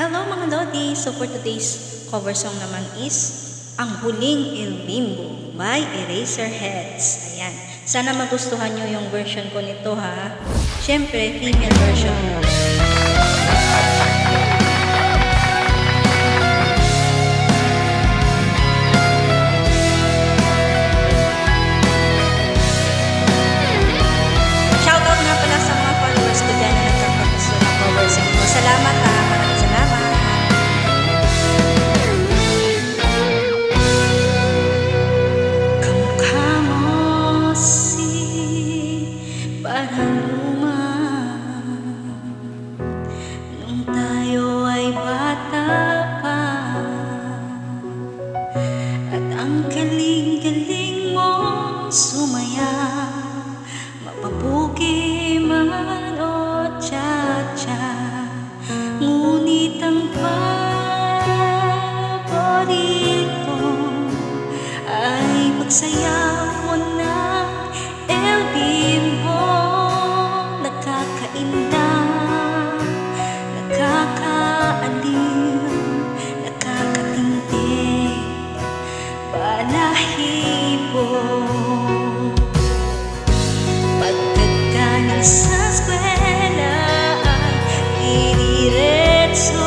Hello mga Lodi! So for today's cover song naman is Ang Huling El Bimbo by Eraserheads. Ayan. Sana magustuhan nyo yung version ko nito ha. Siyempre, female version. Shoutout nga pala sa mga followers ko dyan na nagkakagusto ng cover song ko. Salamat ha! Maraming salamat! Parang luma nung tayo ay bata pa, at ang galing-galing mong sumaya, mapapugi man o cha-cha. Ngunit ang paborito ay pagsayaw mo ng El Bimbo. Nakakainda, nakakaaliw, nakakatindig, balahibo. Pagkagaling sa eskwela ay iniretso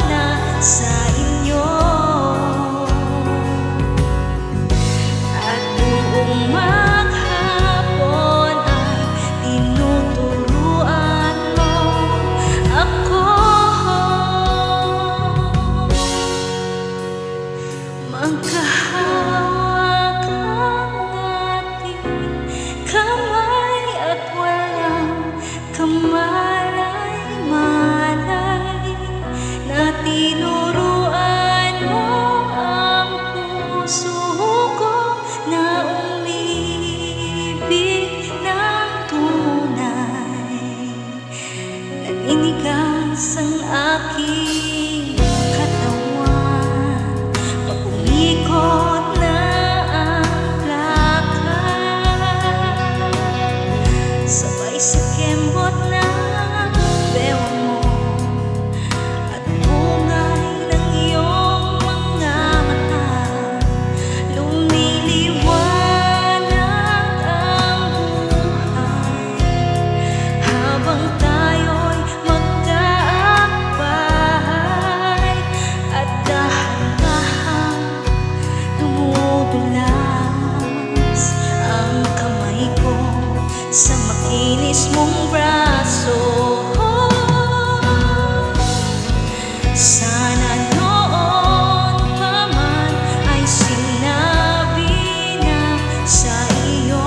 na sa inyo, at buong maghapon ay tinuturuan mo ako. Magkahawak ang ating kamay at walang kamalay-malay, na tinuruan mo ang puso ko na umibig ng tunay. Naninigas ang aking katawan pag umikot na ang plaka, sabay sa kembot ng bewa mo at bungay ng iyong mga mata. Lumiliwanag ang buhay habang tayo'y magkaakbay, at dahan-dahan dumudulas ang kamay ko sa makinis mong braso. Sana noon pa man ay sinabi na sa iyo,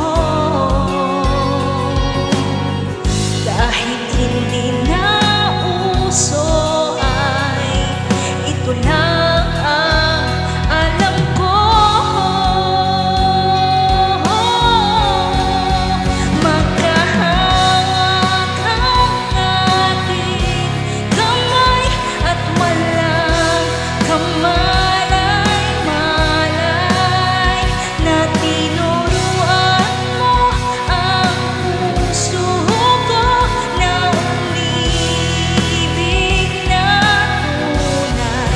kahit hindi na uso ay ito lang ang alam ko. Magkahawak ang ating kamay at walang kamalay-malay, na tinuruan mo ang puso ko na umibig na tunay.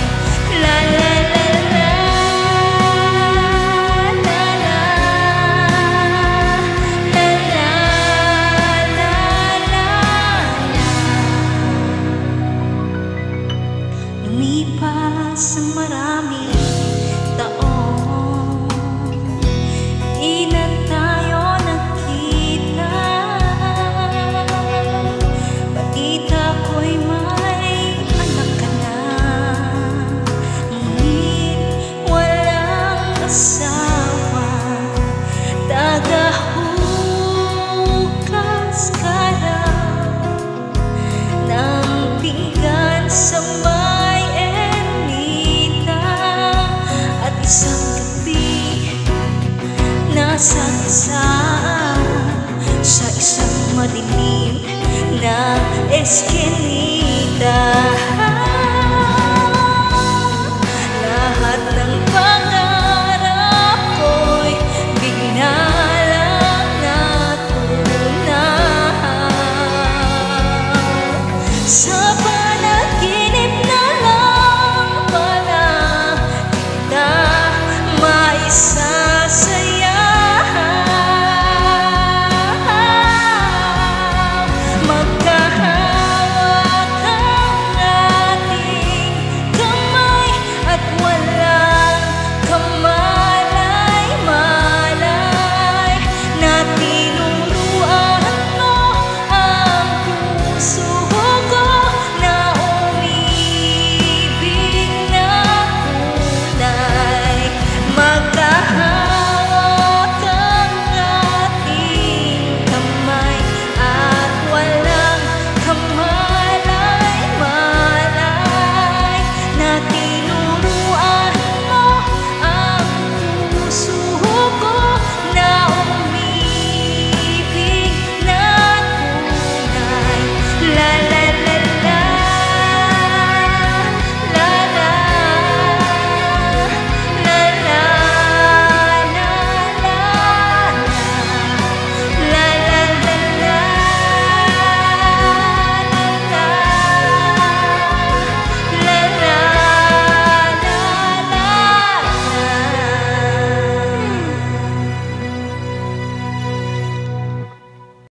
La la la la, la la, la la, la la. Lumipas ang maraming taon, di na tayo nagkita. Balita ko'y may anak ka na, ngunit walang asawa. Tagahukas ka lang ng pinggan sa may ermita, at isang gabi nasagasaan sa isang madilim na eskinita.